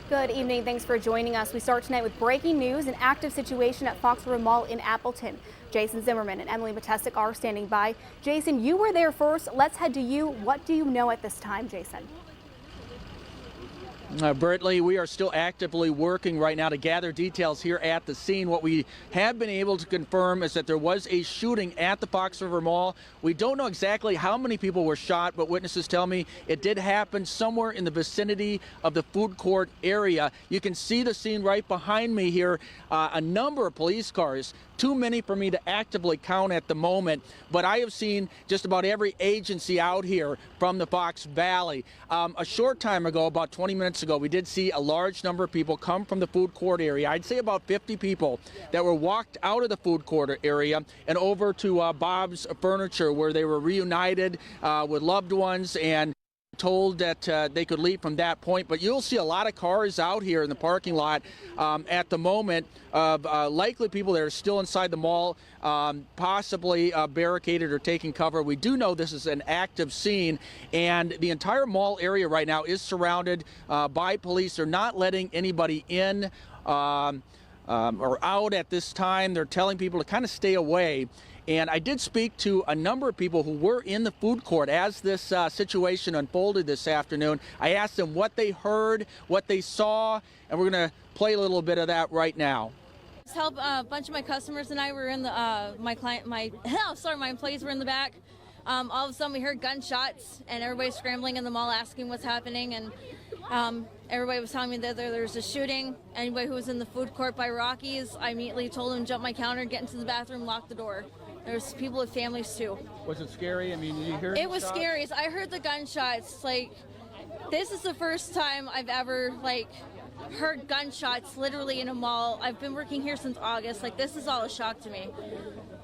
Good evening. Thanks for joining us. We start tonight with breaking news: an active situation at Fox River Mall in Appleton. Jason Zimmerman and Emily Matesic are standing by. Jason, you were there first. Let's head to you. What do you know at this time, Jason? Brittany, we are still actively working right now to gather details here at the scene. What we have been able to confirm is that there was a shooting at the Fox River Mall. We don't know exactly how many people were shot, but witnesses tell me it did happen somewhere in the vicinity of the food court area. You can see the scene right behind me here, a number of police cars. Too many for me to actively count at the moment, but I have seen just about every agency out here from the Fox Valley. A short time ago, about 20 minutes ago, we did see a large number of people come from the food court area. I'd say about 50 people that were walked out of the food court area and over to Bob's Furniture, where they were reunited with loved ones and told that they could leave from that point. But you'll see a lot of cars out here in the parking lot at the moment of likely people that are still inside the mall, possibly barricaded or taking cover. We do know this is an active scene, and the entire mall area right now is surrounded by police. They're not letting anybody in or out at this time. They're telling people to kind of stay away. And I did speak to a number of people who were in the food court as this situation unfolded this afternoon. I asked them what they heard, what they saw, and we're going to play a little bit of that right now. Help a bunch of my customers and I were in the my employees were in the back. All of a sudden we heard gunshots and everybody scrambling in the mall asking what's happening, and everybody was telling me that there was a shooting. Anybody who was in the food court by Rockies, I immediately told them to jump my counter, get into the bathroom, lock the door. There's people with families too. Was it scary? I mean, did you hear it? It was scary. I heard the gunshots. Like, this is the first time I've ever heard gunshots literally in a mall. I've been working here since August. This is all a shock to me.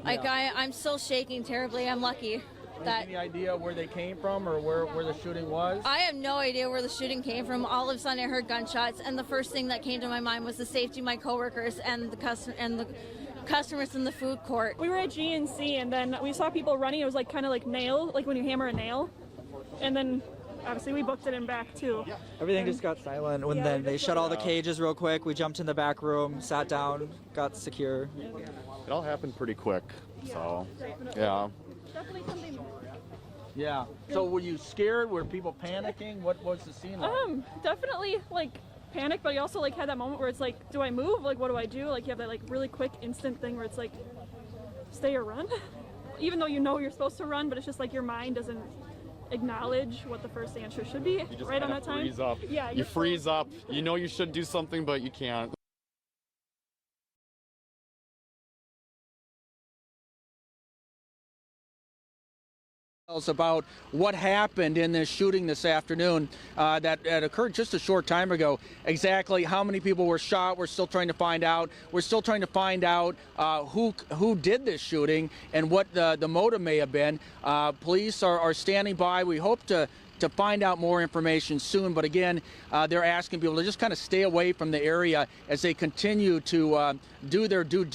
I'm still shaking terribly. I'm lucky. Any idea where they came from or where the shooting was? I have no idea where the shooting came from. All of a sudden I heard gunshots, and the first thing that came to my mind was the safety of my coworkers and the customers in the food court. We were at GNC, and then we saw people running. It was kind of like nail, like when you hammer a nail. And then obviously we booked it in back too. Everything just got silent when then they shut all the cages real quick. We jumped in the back room, sat down, got secure. It all happened pretty quick, so yeah. Definitely something. Yeah. So were you scared? Were people panicking? What was the scene like? Definitely panic, but I also had that moment where it's do I move? What do I do? You have that really quick instant thing where it's stay or run. Even though you know you're supposed to run, but it's just your mind doesn't acknowledge what the first answer should be. You just right on that time. Freeze up. Yeah. You freeze up. You know you should do something, but you can't. About what happened in this shooting this afternoon that occurred just a short time ago. Exactly how many people were shot, we're still trying to find out. We're still trying to find out who did this shooting and what the motive may have been. Police are standing by. We hope to find out more information soon, but again, they're asking people to just kind of stay away from the area as they continue to do their due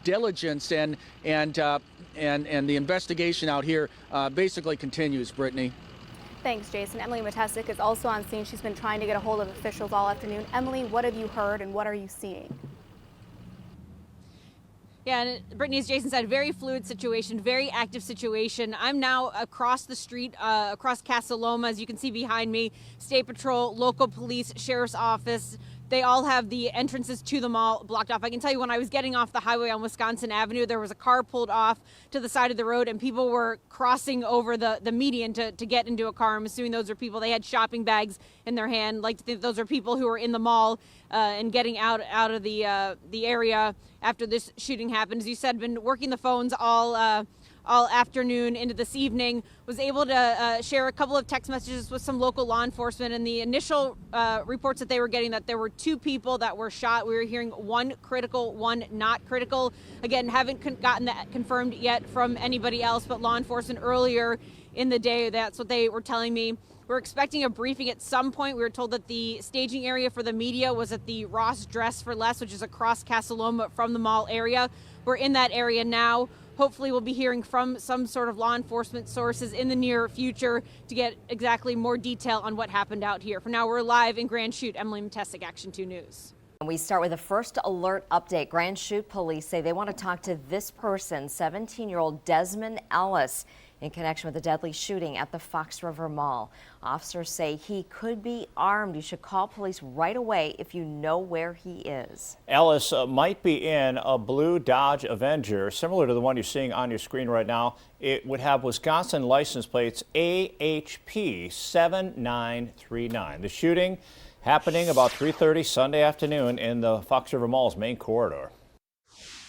diligence, and the investigation out here basically continues. Brittany. Thanks, Jason. Emily Matesic is also on scene. She's been trying to get a hold of officials all afternoon. Emily, what have you heard and what are you seeing? Yeah, and Brittany, as Jason said, very fluid situation, very active situation. I'm now across the street, across Casa Loma, as you can see behind me. State Patrol, local police, sheriff's office. They all have the entrances to the mall blocked off. I can tell you when I was getting off the highway on Wisconsin Avenue, there was a car pulled off to the side of the road and people were crossing over the median to get into a car. I'm assuming those are people, they had shopping bags in their hand. Like to think those are people who were in the mall and getting out of the area after this shooting happened. As you said, been working the phones all afternoon into this evening, was able to share a couple of text messages with some local law enforcement, and the initial reports that they were getting that there were 2 people that were shot. We were hearing 1 critical, 1 not critical. Again, haven't gotten that confirmed yet from anybody else, but law enforcement earlier in the day, that's what they were telling me. We're expecting a briefing at some point. We were told that the staging area for the media was at the Ross Dress for Less, which is across Casa Loma from the mall area. We're in that area now. Hopefully we'll be hearing from some sort of law enforcement sources in the near future to get exactly more detail on what happened out here. For now, we're live in Grand Chute. Emily Matesic, Action 2 News. We start with a first alert update. Grand Chute police say they want to talk to this person, 17-year-old Desmond Ellis, in connection with the deadly shooting at the Fox River Mall. Officers say he could be armed. You should call police right away if you know where he is. Ellis might be in a blue Dodge Avenger, similar to the one you're seeing on your screen right now. It would have Wisconsin license plates AHP 7939. The shooting happening about 3:30 Sunday afternoon in the Fox River Mall's main corridor.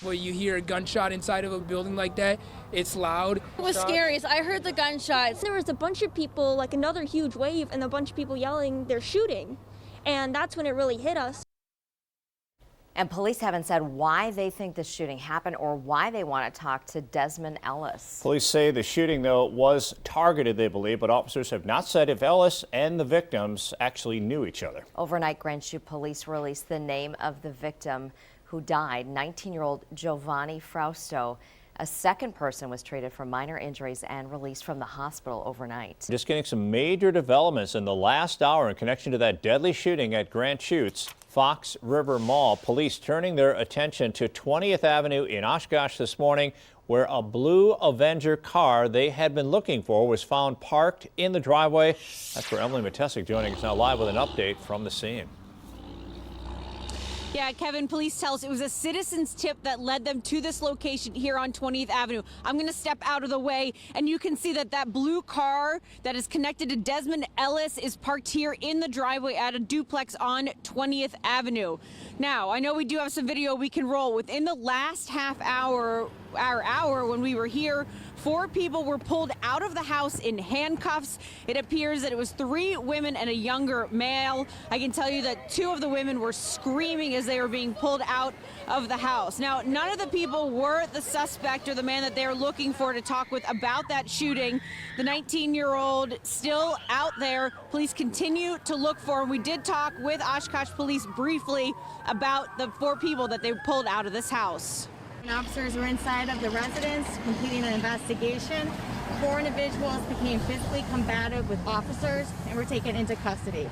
When you hear a gunshot inside of a building like that, it's loud. It was scary. I heard the gunshots. There was a bunch of people, like another huge wave, and a bunch of people yelling, they're shooting. And that's when it really hit us. And police haven't said why they think the shooting happened or why they want to talk to Desmond Ellis. Police say the shooting, though, was targeted, they believe, but officers have not said if Ellis and the victims actually knew each other. Overnight, Grand Chute police released the name of the victim who died, 19-year-old Giovanni Frausto. A second person was treated for minor injuries and released from the hospital overnight. Just getting some major developments in the last hour in connection to that deadly shooting at Grand Chute's Fox River Mall. Police turning their attention to 20th Avenue in Oshkosh this morning, where a blue Avenger car they had been looking for was found parked in the driveway. That's where Emily Matesic joining us now live with an update from the scene. Yeah, Kevin, police tell us it was a citizen's tip that led them to this location here on 20th Avenue. I'm going to step out of the way, and you can see that that blue car that is connected to Desmond Ellis is parked here in the driveway at a duplex on 20th Avenue. Now, I know we do have some video we can roll. Within the last half hour, when we were here, 4 people were pulled out of the house in handcuffs. It appears that it was 3 women and a younger male. I can tell you that 2 of the women were screaming as they were being pulled out of the house. Now, none of the people were the suspect or the man that they're looking for to talk with about that shooting. The 19-year-old still out there. Police continue to look for him. We did talk with Oshkosh police briefly about the 4 people that they pulled out of this house. Officers were inside of the residence completing an investigation. 4 individuals became physically combative with officers and were taken into custody.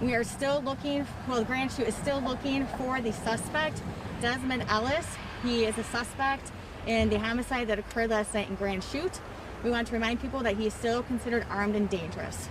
We are still looking, the Grand Chute is still looking for the suspect, Desmond Ellis. He is a suspect in the homicide that occurred last night in Grand Chute. We want to remind people that he is still considered armed and dangerous.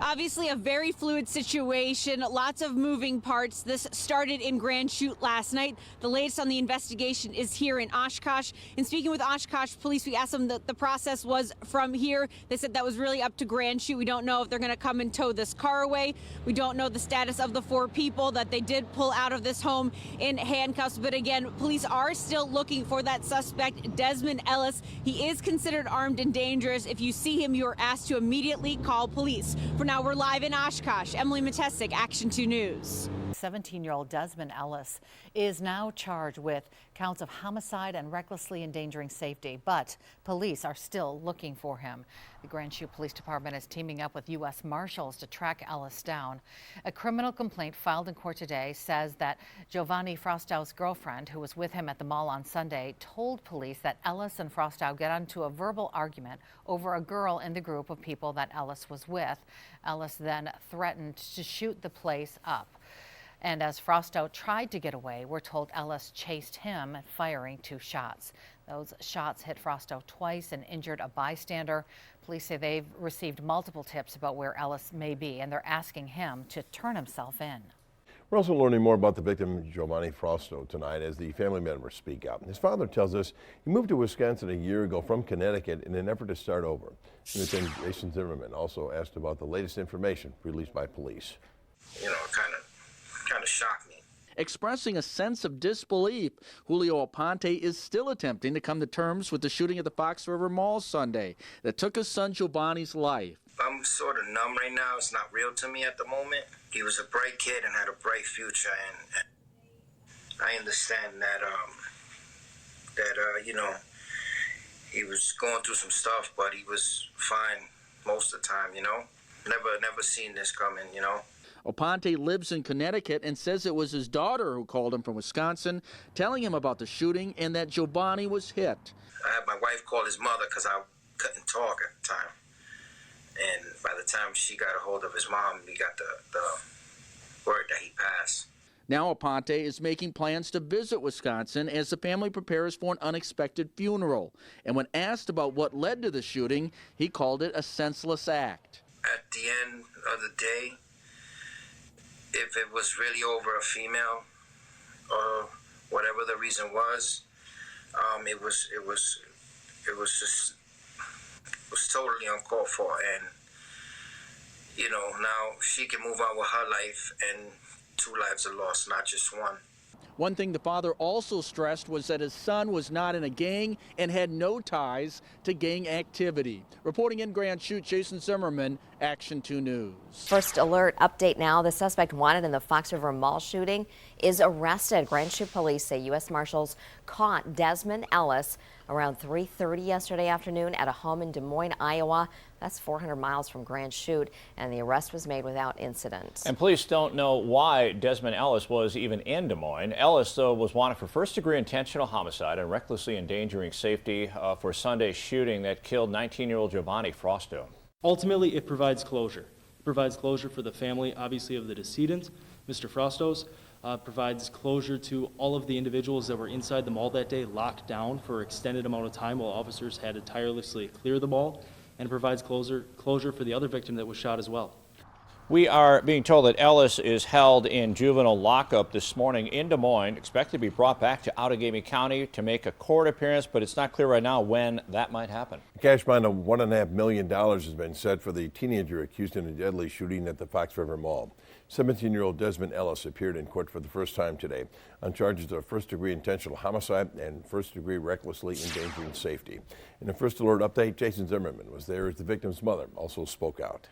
Obviously a very fluid situation, lots of moving parts. This started in Grand Chute last night. The latest on the investigation is here in Oshkosh. And speaking with Oshkosh police, we asked them that the process was from here. They said that was really up to Grand Chute. We don't know if they're going to come and tow this car away. We don't know the status of the 4 people that they did pull out of this home in handcuffs. But again, police are still looking for that suspect, Desmond Ellis. He is considered armed and dangerous. If you see him, you are asked to immediately call police. For now, we're live in Oshkosh. Emily Matesic, Action 2 News. 17-year-old Desmond Ellis is now charged with counts of homicide and recklessly endangering safety, but police are still looking for him. The Grand Chute Police Department is teaming up with U.S. Marshals to track Ellis down. A criminal complaint filed in court today says that Giovanni Frausto's girlfriend, who was with him at the mall on Sunday, told police that Ellis and Frausto got into a verbal argument over a girl in the group of people that Ellis was with. Ellis then threatened to shoot the place up. And as Frausto tried to get away, we're told Ellis chased him, firing 2 shots. Those shots hit Frausto twice and injured a bystander. Police say they've received multiple tips about where Ellis may be, and they're asking him to turn himself in. We're also learning more about the victim, Giovanni Frausto, tonight as the family members speak out. His father tells us he moved to Wisconsin a year ago from Connecticut in an effort to start over. Lieutenant Jason Zimmerman also asked about the latest information released by police. You know, it kind of shocked me. Expressing a sense of disbelief, Julio Aponte is still attempting to come to terms with the shooting at the Fox River Mall Sunday that took his son Giovanni's life. I'm sort of numb right now. It's not real to me at the moment. He was a bright kid and had a bright future, and I understand that you know, he was going through some stuff, but he was fine most of the time, you know. Never seen this coming, you know. Oponte lives in Connecticut and says it was his daughter who called him from Wisconsin, telling him about the shooting and that Giovanni was hit. I had my wife call his mother because I couldn't talk at the time. And by the time she got a hold of his mom, we got the word that he passed. Now Oponte is making plans to visit Wisconsin as the family prepares for an unexpected funeral. And when asked about what led to the shooting, he called it a senseless act. At the end of the day, if it was really over a female or whatever the reason was, it was totally uncalled for. And you know, now she can move on with her life, and 2 lives are lost, not just one. One thing the father also stressed was that his son was not in a gang and had no ties to gang activity. Reporting in Grand Chute, Jason Zimmerman, Action 2 News. First alert update now. The suspect wanted in the Fox River Mall shooting is arrested. Grand Chute police say U.S. Marshals caught Desmond Ellis around 3:30 yesterday afternoon at a home in Des Moines, Iowa. That's 400 miles from Grand Chute, and the arrest was made without incident. And police don't know why Desmond Ellis was even in Des Moines. Ellis, though, was wanted for first-degree intentional homicide and recklessly endangering safety for Sunday's shooting that killed 19-year-old Giovanni Frausto. Ultimately, it provides closure. It provides closure for the family, obviously, of the decedent, Mr. Fraustos. Provides closure to all of the individuals that were inside the mall that day, locked down for an extended amount of time while officers had to tirelessly clear the mall, and provides closure for the other victim that was shot as well. We are being told that Ellis is held in juvenile lockup this morning in Des Moines, expected to be brought back to Outagamie County to make a court appearance, but it's not clear right now when that might happen. A cash bond of $1.5 million has been set for the teenager accused in a deadly shooting at the Fox River Mall. 17-year-old Desmond Ellis appeared in court for the first time today on charges of first-degree intentional homicide and first-degree recklessly endangering safety. In a first alert update, Jason Zimmerman was there as the victim's mother also spoke out.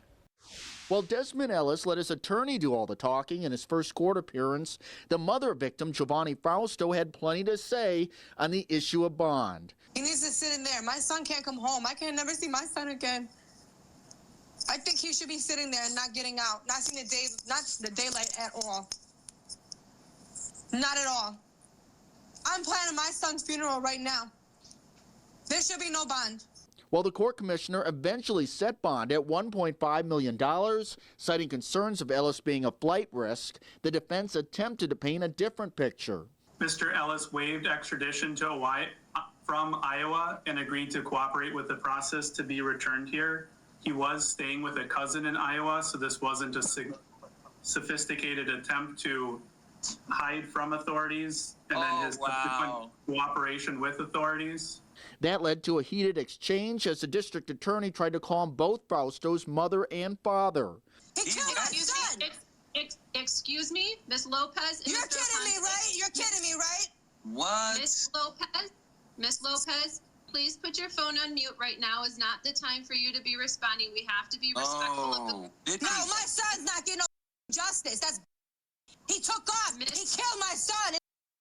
While Desmond Ellis let his attorney do all the talking in his first court appearance, the mother victim, Giovanni Frausto, had plenty to say on the issue of bond. He needs to sit in there. My son can't come home. I can never see my son again. I think he should be sitting there and not getting out, not seeing the daylight at all. Not at all. I'm planning my son's funeral right now. There should be no bond. Well, the court commissioner eventually set bond at $1.5 million, citing concerns of Ellis being a flight risk. The defense attempted to paint a different picture. Mr. Ellis waived extradition to Hawaii from Iowa and agreed to cooperate with the process to be returned here. He was staying with a cousin in Iowa, so this wasn't a sophisticated attempt to hide from authorities, and then his subsequent cooperation with authorities. That led to a heated exchange as the district attorney tried to calm both Frausto's mother and father. He killed my son! Excuse me, Miss Lopez. You're kidding me, right? You're kidding me, right? What? Miss Lopez, please put your phone on mute right now. Is not the time for you to be responding. We have to be respectful of the... No, my son's not getting no justice. He took off. He killed my son in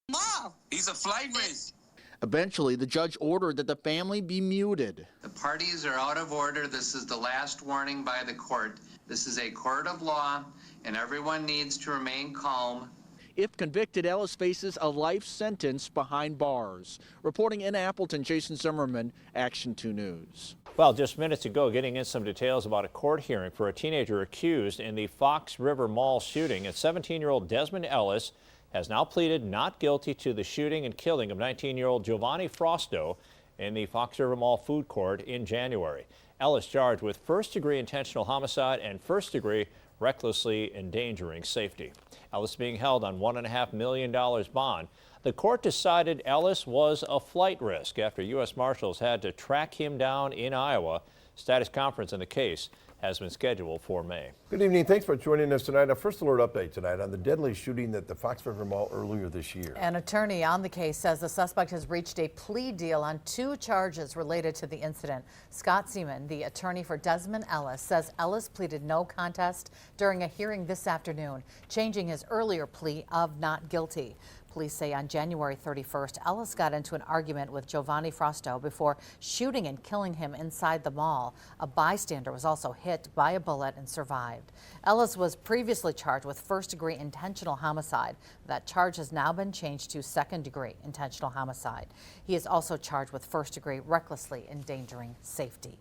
the mall. He's a flight risk. Eventually, the judge ordered that the family be muted. The parties are out of order. This is the last warning by the court. This is a court of law, and everyone needs to remain calm. If convicted, Ellis faces a life sentence behind bars. Reporting in Appleton, Jason Zimmerman, Action 2 News. Well, just minutes ago, getting in some details about a court hearing for a teenager accused in the Fox River Mall shooting. And 17-year-old Desmond Ellis has now pleaded not guilty to the shooting and killing of 19-year-old Giovanni Frausto in the Fox River Mall food court in January. Ellis charged with first-degree intentional homicide and first-degree recklessly endangering safety. Ellis being held on $1.5 million bond. The court decided Ellis was a flight risk after U.S. Marshals had to track him down in Iowa. Status conference in the case has been scheduled for May. Good evening. Thanks for joining us tonight. A first alert update tonight on the deadly shooting at the Fox River Mall earlier this year. An attorney on the case says the suspect has reached a plea deal on 2 charges related to the incident. Scott Seaman, the attorney for Desmond Ellis, says Ellis pleaded no contest during a hearing this afternoon, changing his earlier plea of not guilty. Police say on January 31st, Ellis got into an argument with Giovanni Frausto before shooting and killing him inside the mall. A bystander was also hit by a bullet and survived. Ellis was previously charged with first-degree intentional homicide. That charge has now been changed to second-degree intentional homicide. He is also charged with first-degree recklessly endangering safety.